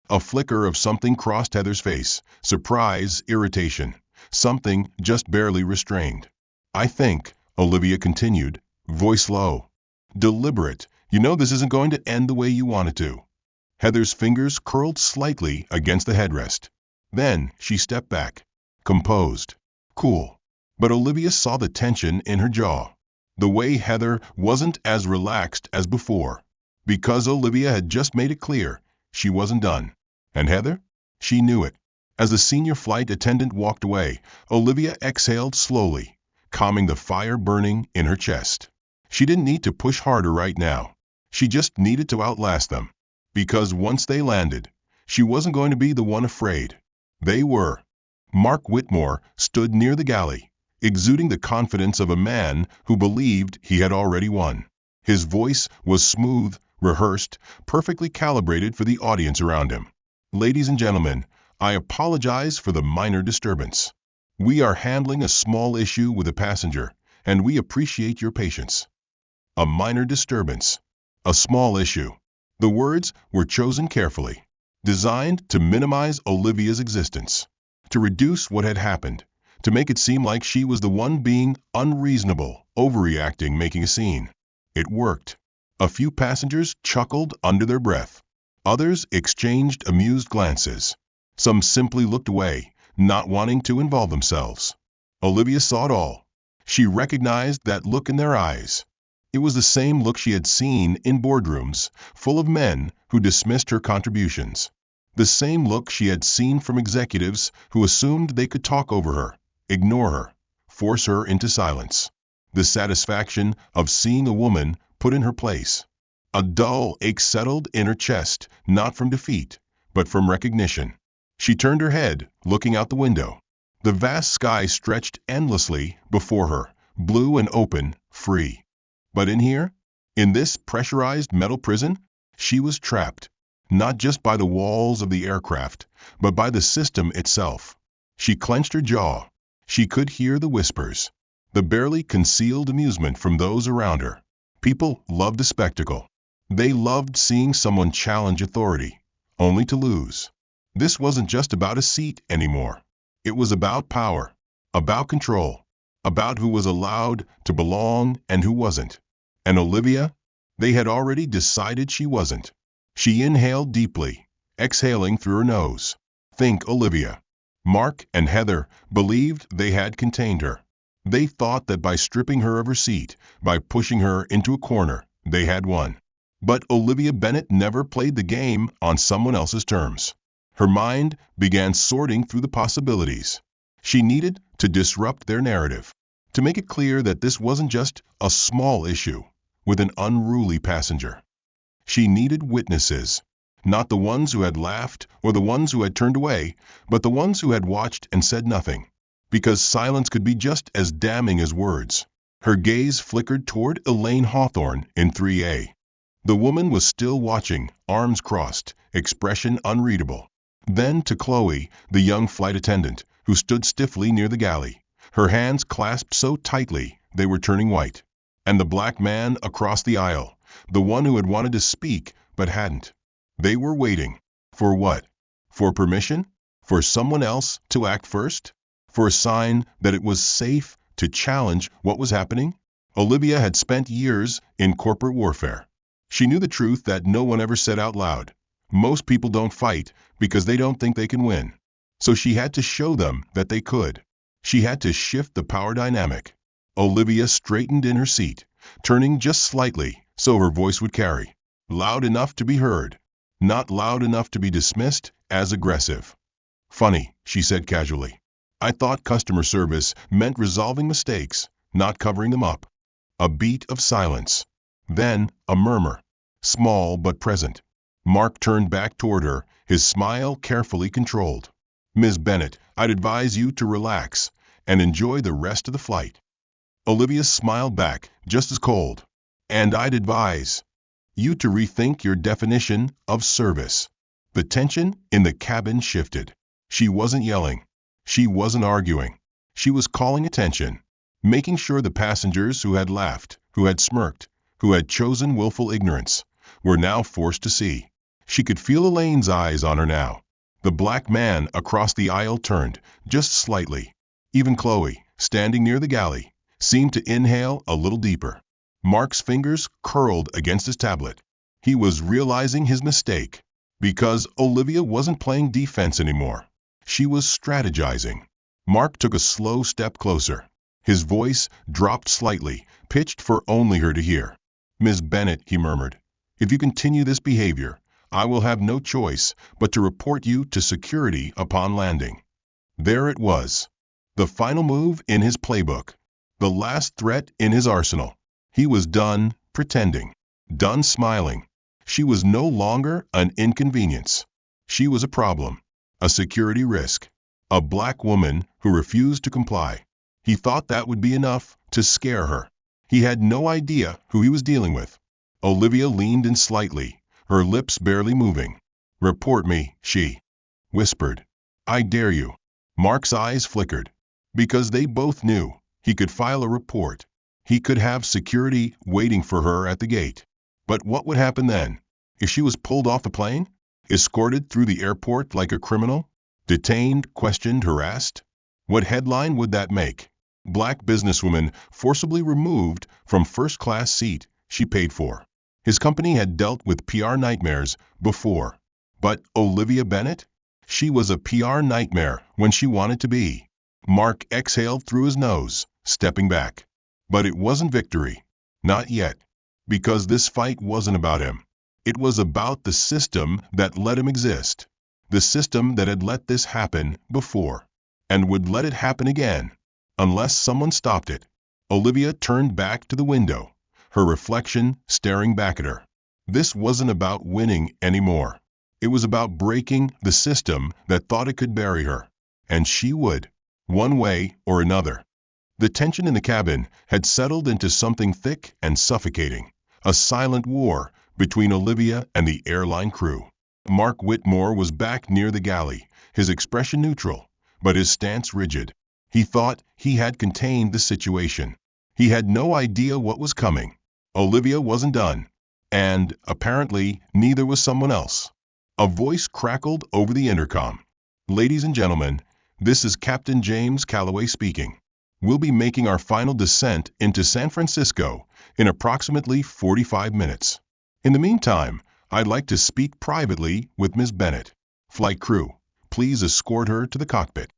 A flicker of something crossed Heather's face, surprise, irritation, something just barely restrained. "I think," Olivia continued, voice low, deliberate, "you know this isn't going to end the way you want it to." Heather's fingers curled slightly against the headrest. Then she stepped back, composed, cool. But Olivia saw the tension in her jaw. The way Heather wasn't as relaxed as before, because Olivia had just made it clear she wasn't done. And Heather? She knew it. As the senior flight attendant walked away, Olivia exhaled slowly, calming the fire burning in her chest. She didn't need to push harder right now. She just needed to outlast them. Because once they landed, she wasn't going to be the one afraid. They were. Mark Whitmore stood near the galley, exuding the confidence of a man who believed he had already won. His voice was smooth, rehearsed, perfectly calibrated for the audience around him. "Ladies and gentlemen, I apologize for the minor disturbance. We are handling a small issue with a passenger, and we appreciate your patience." A minor disturbance. A small issue. The words were chosen carefully, designed to minimize Olivia's existence, to reduce what had happened, to make it seem like she was the one being unreasonable, overreacting, making a scene. It worked. A few passengers chuckled under their breath. Others exchanged amused glances. Some simply looked away, not wanting to involve themselves. Olivia saw it all. She recognized that look in their eyes. It was the same look she had seen in boardrooms, full of men who dismissed her contributions. The same look she had seen from executives who assumed they could talk over her, ignore her, force her into silence. The satisfaction of seeing a woman put in her place. A dull ache settled in her chest, not from defeat, but from recognition. She turned her head, looking out the window. The vast sky stretched endlessly before her, blue and open, free. But in here? In this pressurized metal prison, she was trapped, not just by the walls of the aircraft, but by the system itself. She clenched her jaw. She could hear the whispers, the barely concealed amusement from those around her. People loved a spectacle. They loved seeing someone challenge authority, only to lose. This wasn't just about a seat anymore. It was about power, about control, about who was allowed to belong and who wasn't. And Olivia? They had already decided she wasn't. She inhaled deeply, exhaling through her nose. Think Olivia. Mark and Heather believed they had contained her. They thought that by stripping her of her seat, by pushing her into a corner, they had won. But Olivia Bennett never played the game on someone else's terms. Her mind began sorting through the possibilities. She needed to disrupt their narrative, to make it clear that this wasn't just a small issue with an unruly passenger. She needed witnesses, not the ones who had laughed or the ones who had turned away, but the ones who had watched and said nothing, because silence could be just as damning as words. Her gaze flickered toward Elaine Hawthorne in 3A. The woman was still watching, arms crossed, expression unreadable. Then to Chloe, the young flight attendant, who stood stiffly near the galley, her hands clasped so tightly they were turning white. And the black man across the aisle, the one who had wanted to speak but hadn't. They were waiting. For what? For permission? For someone else to act first? For a sign that it was safe to challenge what was happening? Olivia had spent years in corporate warfare. She knew the truth that no one ever said out loud. Most people don't fight because they don't think they can win. So she had to show them that they could. She had to shift the power dynamic. Olivia straightened in her seat, turning just slightly so her voice would carry. Loud enough to be heard, not loud enough to be dismissed as aggressive. Funny, she said casually. I thought customer service meant resolving mistakes, not covering them up. A beat of silence. Then a murmur, small but present. Mark turned back toward her, his smile carefully controlled. Ms. Bennett, I'd advise you to relax and enjoy the rest of the flight. Olivia smiled back, just as cold. And I'd advise you to rethink your definition of service. The tension in the cabin shifted. She wasn't yelling. She wasn't arguing. She was calling attention, making sure the passengers who had laughed, who had smirked, who had chosen willful ignorance, were now forced to see. She could feel Elaine's eyes on her now. The black man across the aisle turned, just slightly. Even Chloe, standing near the galley, seemed to inhale a little deeper. Mark's fingers curled against his tablet. He was realizing his mistake, because Olivia wasn't playing defense anymore. She was strategizing. Mark took a slow step closer. His voice dropped slightly, pitched for only her to hear. Ms. Bennett, he murmured, if you continue this behavior, I will have no choice but to report you to security upon landing. There it was. The final move in his playbook. The last threat in his arsenal. He was done pretending, done smiling. She was no longer an inconvenience. She was a problem, a security risk, a black woman who refused to comply. He thought that would be enough to scare her. He had no idea who he was dealing with. Olivia leaned in slightly, her lips barely moving. Report me, she whispered. I dare you. Mark's eyes flickered, because they both knew he could file a report. He could have security waiting for her at the gate. But what would happen then? If she was pulled off the plane? Escorted through the airport like a criminal? Detained, questioned, harassed? What headline would that make? Black businesswoman forcibly removed from first-class seat she paid for. His company had dealt with PR nightmares before. But Olivia Bennett? She was a PR nightmare when she wanted to be. Mark exhaled through his nose, stepping back. But it wasn't victory. Not yet. Because this fight wasn't about him. It was about the system that let him exist. The system that had let this happen before. And would let it happen again. Unless someone stopped it. Olivia turned back to the window, her reflection staring back at her. This wasn't about winning anymore. It was about breaking the system that thought it could bury her. And she would, one way or another. The tension in the cabin had settled into something thick and suffocating, A silent war between Olivia and the airline crew. Mark Whitmore was back near the galley, his expression neutral, but his stance rigid. He thought he had contained the situation. He had no idea what was coming. Olivia wasn't done, and, apparently, neither was someone else. A voice crackled over the intercom. "Ladies and gentlemen, this is Captain James Calloway speaking. We'll be making our final descent into San Francisco in approximately 45 minutes. In the meantime, I'd like to speak privately with Ms. Bennett. Flight crew, please escort her to the cockpit."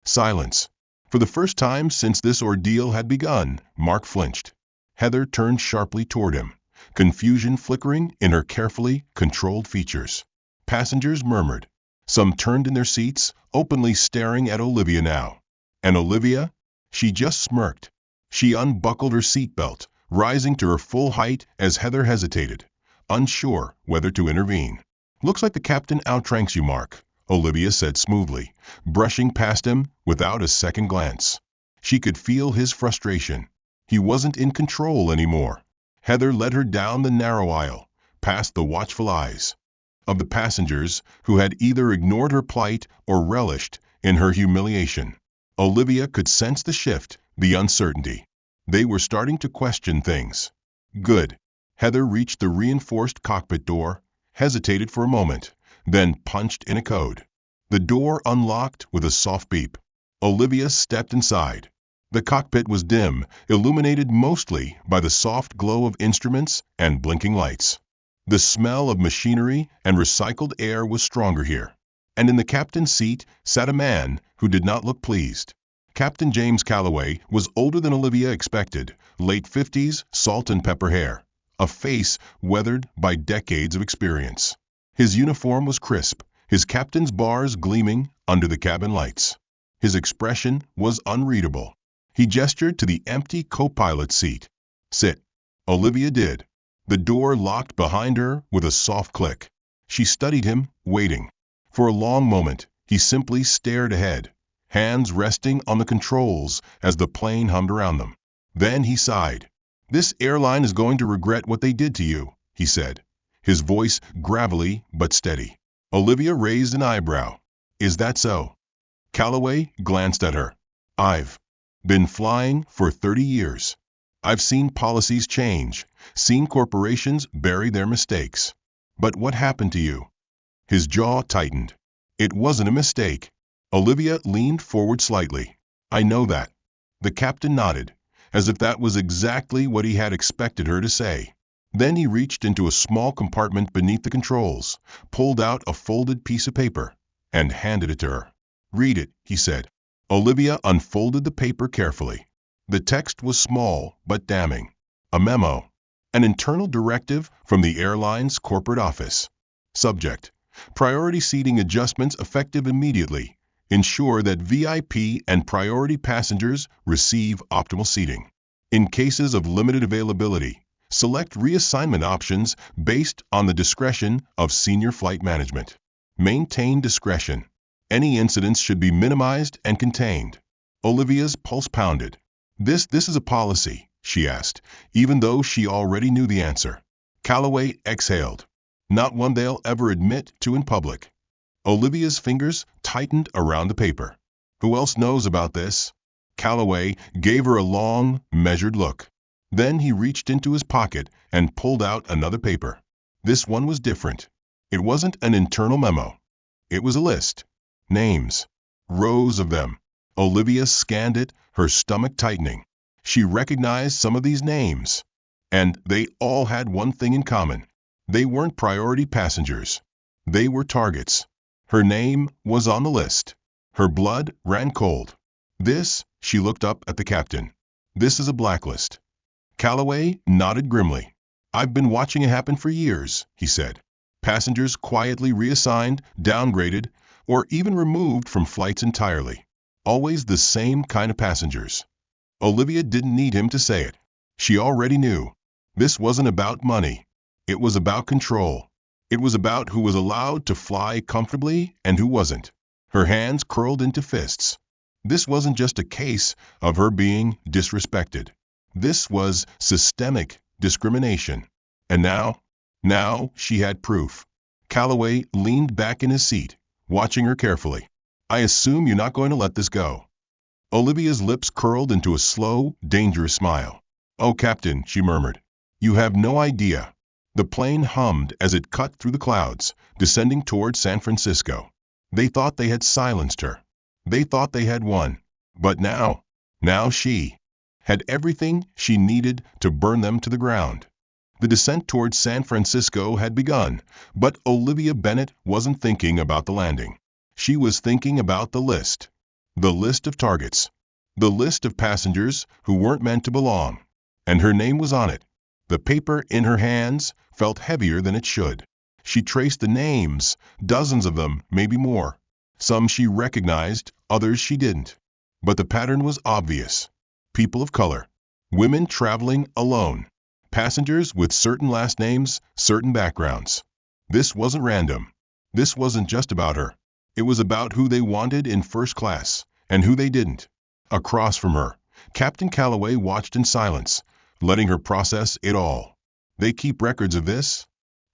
Silence. For the first time since this ordeal had begun, Mark flinched. Heather turned sharply toward him, confusion flickering in her carefully controlled features. Passengers murmured. Some turned in their seats, openly staring at Olivia now. And Olivia? She just smirked. She unbuckled her seatbelt, rising to her full height as Heather hesitated, unsure whether to intervene. "Looks like the captain outranks you, Mark," Olivia said smoothly, brushing past him without a second glance. She could feel his frustration. He wasn't in control anymore. Heather led her down the narrow aisle, past the watchful eyes of the passengers who had either ignored her plight or relished in her humiliation. Olivia could sense the shift, the uncertainty. They were starting to question things. Good. Heather reached the reinforced cockpit door, hesitated for a moment, then punched in a code. The door unlocked with a soft beep. Olivia stepped inside. The cockpit was dim, illuminated mostly by the soft glow of instruments and blinking lights. The smell of machinery and recycled air was stronger here. And in the captain's seat sat a man who did not look pleased. Captain James Calloway was older than Olivia expected, late 50s, salt and pepper hair, a face weathered by decades of experience. His uniform was crisp, his captain's bars gleaming under the cabin lights. His expression was unreadable. He gestured to the empty co-pilot seat. "Sit." Olivia did. The door locked behind her with a soft click. She studied him, waiting. For a long moment, he simply stared ahead, hands resting on the controls as the plane hummed around them. Then he sighed. "This airline is going to regret what they did to you," he said, his voice gravelly but steady. Olivia raised an eyebrow. "Is that so?" Calloway glanced at her. "I've been flying for 30 years. I've seen policies change, seen corporations bury their mistakes. But what happened to you?" His jaw tightened. "It wasn't a mistake." Olivia leaned forward slightly. "I know that." The captain nodded, as if that was exactly what he had expected her to say. Then he reached into a small compartment beneath the controls, pulled out a folded piece of paper, and handed it to her. "Read it," he said. Olivia unfolded the paper carefully. The text was small but damning. A memo. An internal directive from the airline's corporate office. Subject: priority seating adjustments effective immediately. Ensure that VIP and priority passengers receive optimal seating. In cases of limited availability, select reassignment options based on the discretion of senior flight management. Maintain discretion. Any incidents should be minimized and contained. Olivia's pulse pounded. This is a policy," she asked, even though she already knew the answer. Calloway exhaled. "Not one they'll ever admit to in public." Olivia's fingers tightened around the paper. "Who else knows about this?" Calloway gave her a long, measured look. Then he reached into his pocket and pulled out another paper. This one was different. It wasn't an internal memo. It was a list. Names. Rows of them. Olivia scanned it, her stomach tightening. She recognized some of these names. And they all had one thing in common. They weren't priority passengers. They were targets. Her name was on the list. Her blood ran cold. She looked up at the captain. "This is a blacklist." Calloway nodded grimly. "I've been watching it happen for years," he said. "Passengers quietly reassigned, downgraded, or even removed from flights entirely. Always the same kind of passengers." Olivia didn't need him to say it. She already knew. This wasn't about money. It was about control. It was about who was allowed to fly comfortably and who wasn't. Her hands curled into fists. This wasn't just a case of her being disrespected. This was systemic discrimination. And now she had proof. Calloway leaned back in his seat, watching her carefully. I assume you're not going to let this go. Olivia's lips curled into a slow, dangerous smile. Oh, Captain, she murmured. You have no idea. The plane hummed as it cut through the clouds, descending toward San Francisco. They thought they had silenced her. They thought they had won. But now she had everything she needed to burn them to the ground. The descent toward San Francisco had begun, but Olivia Bennet wasn't thinking about the landing. She was thinking about the list of targets, the list of passengers who weren't meant to belong. And her name was on it. The paper in her hands felt heavier than it should. She traced the names, dozens of them, maybe more. Some she recognized, others she didn't. But the pattern was obvious. People of color, women traveling alone, passengers with certain last names, certain backgrounds. This wasn't random. This wasn't just about her. It was about who they wanted in first class and who they didn't. Across from her, Captain Calloway watched in silence, letting her process it all. They keep records of this?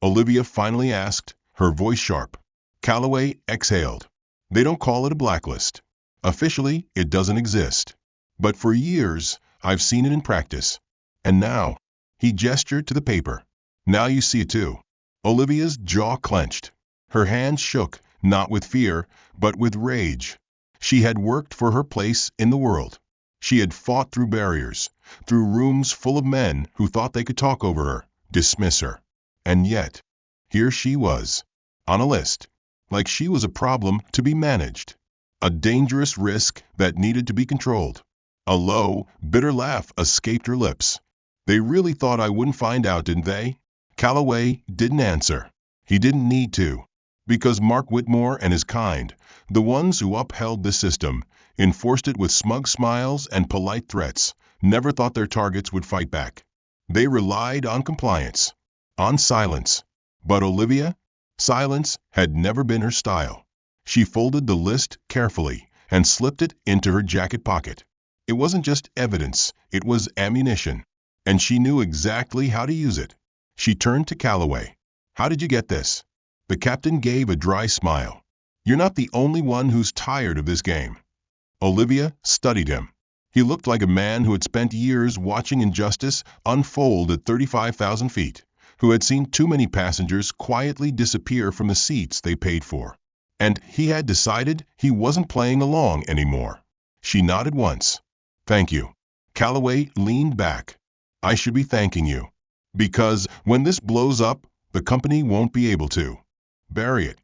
Olivia finally asked, her voice sharp. Calloway exhaled. They don't call it a blacklist. Officially, it doesn't exist. But for years, I've seen it in practice. And now, he gestured to the paper. Now you see it too. Olivia's jaw clenched. Her hands shook, not with fear, but with rage. She had worked for her place in the world. She had fought through barriers, through rooms full of men who thought they could talk over her, dismiss her. And yet, here she was, on a list, like she was a problem to be managed. A dangerous risk that needed to be controlled. A low, bitter laugh escaped her lips. They really thought I wouldn't find out, didn't they? Calloway didn't answer. He didn't need to. Because Mark Whitmore and his kind, the ones who upheld the system, enforced it with smug smiles and polite threats, never thought their targets would fight back. They relied on compliance, on silence. But Olivia? Silence had never been her style. She folded the list carefully and slipped it into her jacket pocket. It wasn't just evidence, it was ammunition. And she knew exactly how to use it. She turned to Calloway. How did you get this? The captain gave a dry smile. You're not the only one who's tired of this game. Olivia studied him. He looked like a man who had spent years watching injustice unfold at 35,000 feet, who had seen too many passengers quietly disappear from the seats they paid for. And he had decided he wasn't playing along anymore. She nodded once. Thank you. Calloway leaned back. I should be thanking you. Because when this blows up, the company won't be able to bury it.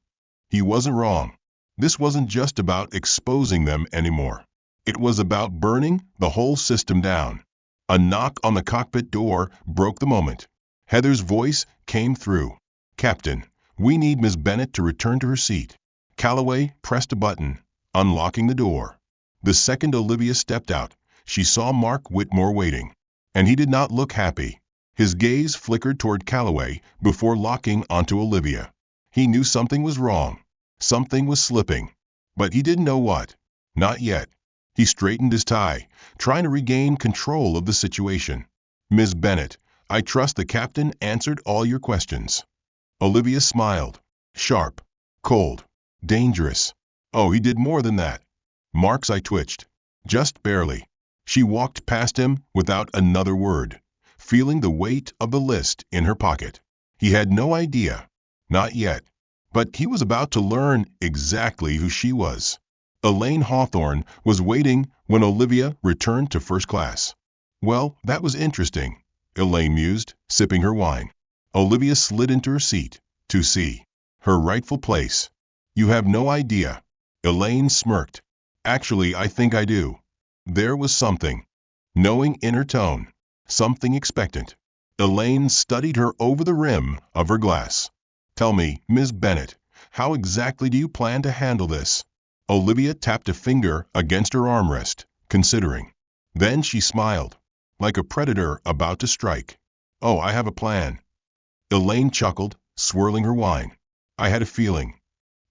He wasn't wrong. This wasn't just about exposing them anymore. It was about burning the whole system down. A knock on the cockpit door broke the moment. Heather's voice came through. Captain, we need Miss Bennet to return to her seat. Calloway pressed a button, unlocking the door. The second Olivia stepped out, she saw Mark Whitmore waiting. And he did not look happy. His gaze flickered toward Calloway before locking onto Olivia. He knew something was wrong. Something was slipping. But he didn't know what. Not yet. He straightened his tie, trying to regain control of the situation. Miss Bennet, I trust the captain answered all your questions. Olivia smiled. Sharp. Cold. Dangerous. Oh, he did more than that. Mark's eye twitched. Just barely. She walked past him without another word, feeling the weight of the list in her pocket. He had no idea. Not yet. But he was about to learn exactly who she was. Elaine Hawthorne was waiting when Olivia returned to first class. Well, that was interesting, Elaine mused, sipping her wine. Olivia slid into her seat, to see her rightful place. You have no idea. Elaine smirked. Actually, I think I do. There was something, knowing in her tone, something expectant. Elaine studied her over the rim of her glass. Tell me, Miss Bennet, how exactly do you plan to handle this? Olivia tapped a finger against her armrest, considering. Then she smiled, like a predator about to strike. Oh, I have a plan. Elaine chuckled, swirling her wine. I had a feeling.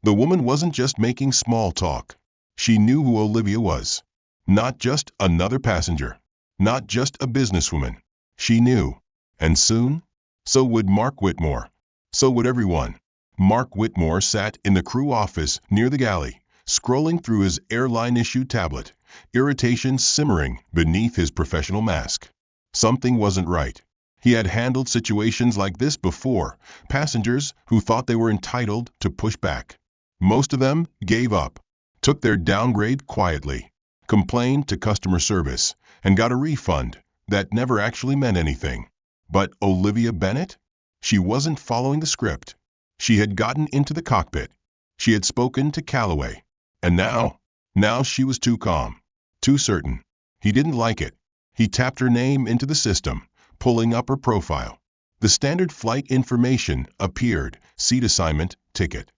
The woman wasn't just making small talk. She knew who Olivia was. Not just another passenger. Not just a businesswoman. She knew. And soon So would Mark Whitmore. So would everyone. Mark Whitmore sat in the crew office near the galley, scrolling through his airline-issued tablet, irritation simmering beneath his professional mask. Something wasn't right. He had handled situations like this before, passengers who thought they were entitled to push back. Most of them gave up, took their downgrade quietly, complained to customer service, and got a refund that never actually meant anything. But Olivia Bennett? She wasn't following the script. She had gotten into the cockpit. She had spoken to Calloway. And now she was too calm, too certain. He didn't like it. He tapped her name into the system, pulling up her profile. The standard flight information appeared: seat assignment, ticket,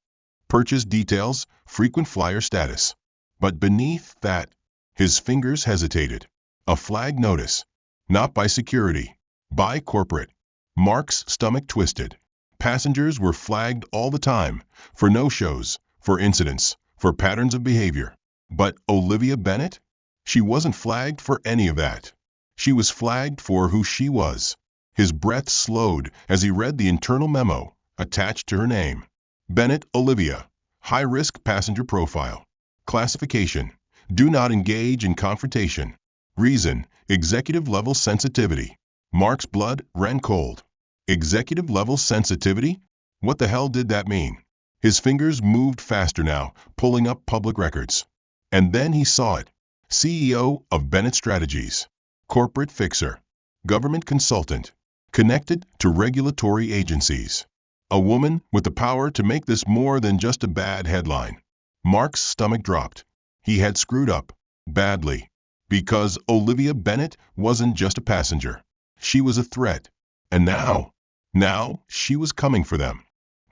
purchase details, frequent flyer status. But beneath that, his fingers hesitated. A flag notice. Not by security, by corporate. Mark's stomach twisted. Passengers were flagged all the time, for no-shows, for incidents, for patterns of behavior. But Olivia Bennett? She wasn't flagged for any of that. She was flagged for who she was. His breath slowed as he read the internal memo attached to her name. Bennett Olivia, high-risk passenger profile. Classification: do not engage in confrontation. Reason: executive-level sensitivity. Mark's blood ran cold. Executive-level sensitivity? What the hell did that mean? His fingers moved faster now, pulling up public records. And then he saw it. CEO of Bennett Strategies. Corporate fixer. Government consultant. Connected to regulatory agencies. A woman with the power to make this more than just a bad headline. Mark's stomach dropped. He had screwed up. Badly. Because Olivia Bennett wasn't just a passenger. She was a threat. And now she was coming for them.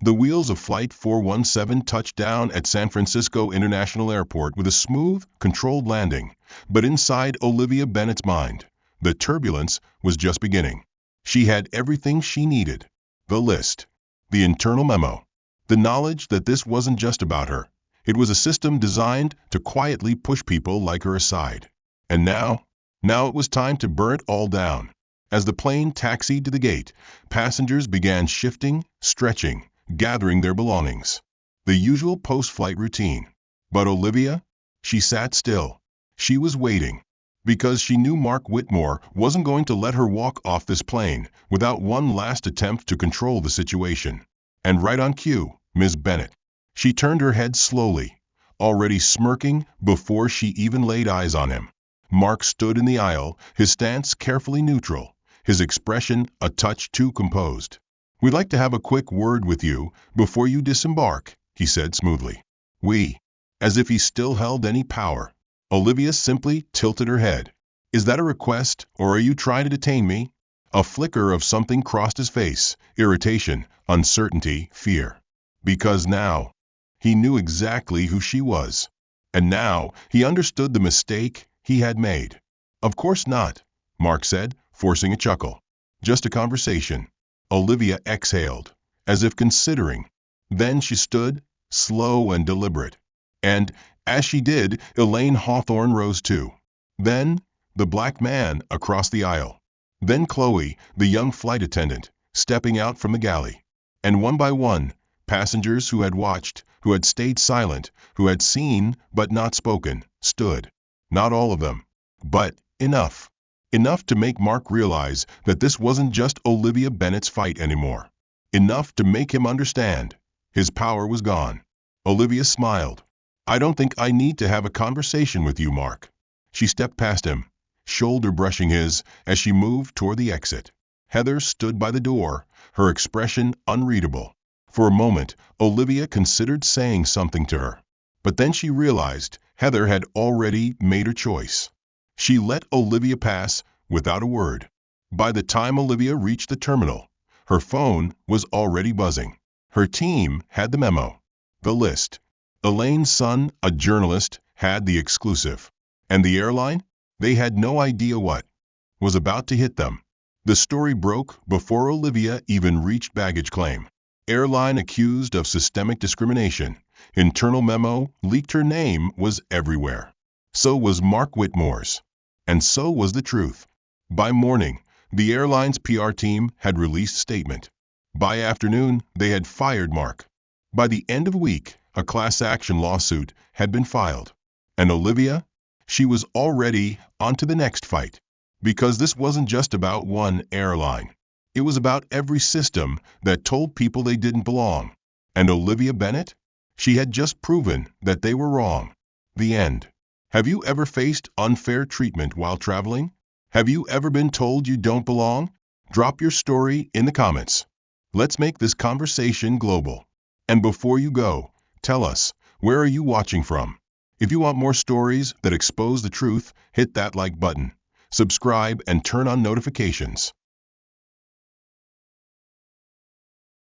The wheels of Flight 417 touched down at San Francisco International Airport with a smooth, controlled landing. But inside Olivia Bennett's mind, the turbulence was just beginning. She had everything she needed. The list. The internal memo. The knowledge that this wasn't just about her. It was a system designed to quietly push people like her aside. And now it was time to burn it all down. As the plane taxied to the gate, passengers began shifting, stretching, gathering their belongings. The usual post-flight routine. But Olivia? She sat still. She was waiting. Because she knew Mark Whitmore wasn't going to let her walk off this plane without one last attempt to control the situation. And right on cue, Ms. Bennett. She turned her head slowly, already smirking before she even laid eyes on him. Mark stood in the aisle, his stance carefully neutral, his expression a touch too composed. "We'd like to have a quick word with you before you disembark," he said smoothly. "We," as if he still held any power. Olivia simply tilted her head. "Is that a request, or are you trying to detain me?" A flicker of something crossed his face: irritation, uncertainty, fear. Because now he knew exactly who she was. And now he understood the mistake he had made. "Of course not," Mark said, forcing a chuckle. "Just a conversation." Olivia exhaled, as if considering. Then she stood, slow and deliberate. And as she did, Elaine Hawthorne rose too. Then the black man across the aisle. Then Chloe, the young flight attendant, stepping out from the galley. And one by one, passengers who had watched, who had stayed silent, who had seen but not spoken, stood. Not all of them, but enough. Enough to make Mark realize that this wasn't just Olivia Bennett's fight anymore. Enough to make him understand. His power was gone. Olivia smiled. "I don't think I need to have a conversation with you, Mark." She stepped past him, shoulder brushing his, as she moved toward the exit. Heather stood by the door, her expression unreadable. For a moment, Olivia considered saying something to her. But then she realized Heather had already made her choice. She let Olivia pass without a word. By the time Olivia reached the terminal, her phone was already buzzing. Her team had the memo. The list. Elaine's son, a journalist, had the exclusive. And the airline? They had no idea what was about to hit them. The story broke before Olivia even reached baggage claim. Airline accused of systemic discrimination. Internal memo leaked. Her name was everywhere. So was Mark Whitmore's. And so was the truth. By morning, The airline's PR team had released a statement. By afternoon, they had fired Mark. By the end of a week, a class action lawsuit had been filed. And Olivia? She was already on to the next fight. Because this wasn't just about one airline. It was about every system that told people they didn't belong. And Olivia Bennett? She had just proven that they were wrong. The end. Have you ever faced unfair treatment while traveling? Have you ever been told you don't belong? Drop your story in the comments. Let's make this conversation global. And before you go, tell us, where are you watching from? If you want more stories that expose the truth, hit that like button, subscribe, and turn on notifications.